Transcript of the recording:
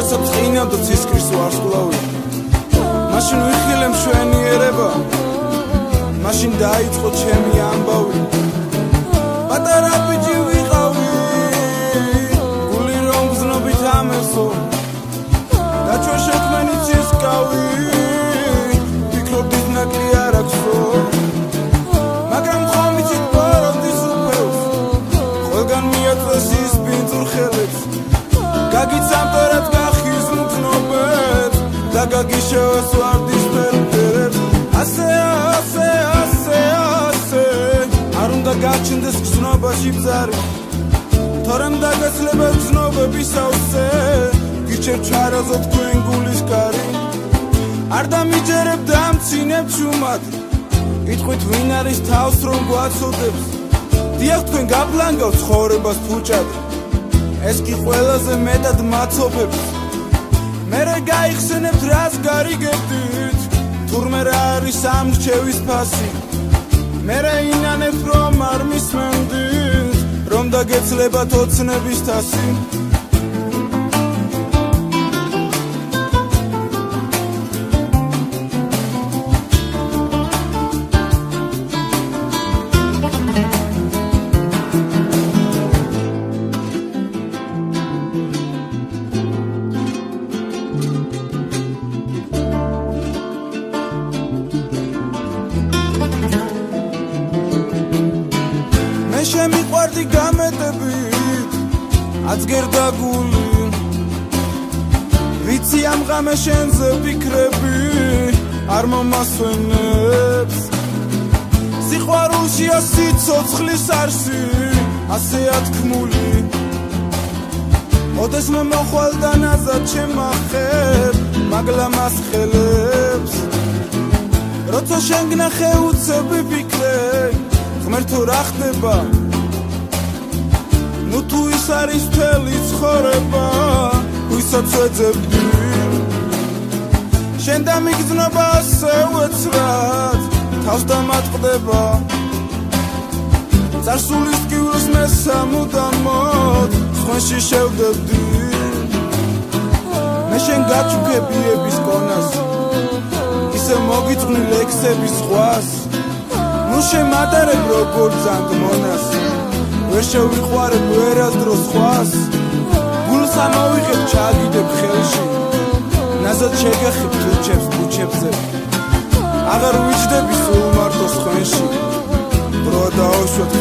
გასაფრთხინავ და ცისკრის ვარსკვლავი მაშინ ვიხილე მშვენიერება მაშინ დაიწყო ჩემი ამბავი პატარა ბიჭი ვიყავი გული რომ გზნობით ამესო დაჩვა შექმენი ცისკავი ფიქრობდით ნაკლი არ აქვსო მაგრამ ხომ იცით პაროვდის უფევს ყველგან მიაწვეს ის ბინძურ ხელებს გაგიცამტერად გახიზნ გზნობებს და გაგიშევეს ვარდის ფერფერებს ასე არ უნდა გაჩნდეს გზნობაში ბზარი თორემ დაგეცლება გზნობების ავზე გიჩერდ ჩარაზო თქვენ გულის კარი არ დამიჯერებ და ამცინებ ჩუმად იტყვით ვინ არის თავს რომ გვაცოდებს დიახ თქვენ გაბლანგავთ ცხოვრებას ფუჭად ეს კი ყველაზე მეტად მაცობებს მერე გაიხსენებთ რას გარიგებდით თურმე რა არის ამ რჩევის ფასი მერე ინანებთ რომ არ მისმენდით რომ დაგეცლებათ ოცნების თასი შემიყვარდი გამეტებით აცგერდა გული ვიცი ამ ღამე შენზე ვფიქრები არ მომასვენებს სიყვარულშია სიცოცხლის არსი ასეა თქმული ოდეს მე მოხვალ და ნაზად შემახებ მაგლა მასხელებს როცა შენ გნახე უცები ვფიქრე ღმერთო რა ხდება ნუ თუ ის არის მთელი ცხოვრება ვისაც ვეძებდი შენ დამიგზნობა ასე უეცრად თავს დამატყდება წარსულის კივროს მე სამუდამოდ სხვენში შევდებდი მე შენ გაჩუქებიების კონას ისე მოგიწვნი ლექსების ზღვას ნუ შემატარებ როგორ ძანგ მონას ვერ შევიყვარებ ვერასდროს ხვას გულს ამოვიღებ ჩაგიდებ ხელში ნაზად შეგახებ თუჩებს ბუჩებზე აღარ ვიჯდები სულ მარტო სხვენში დრო დაოშვებ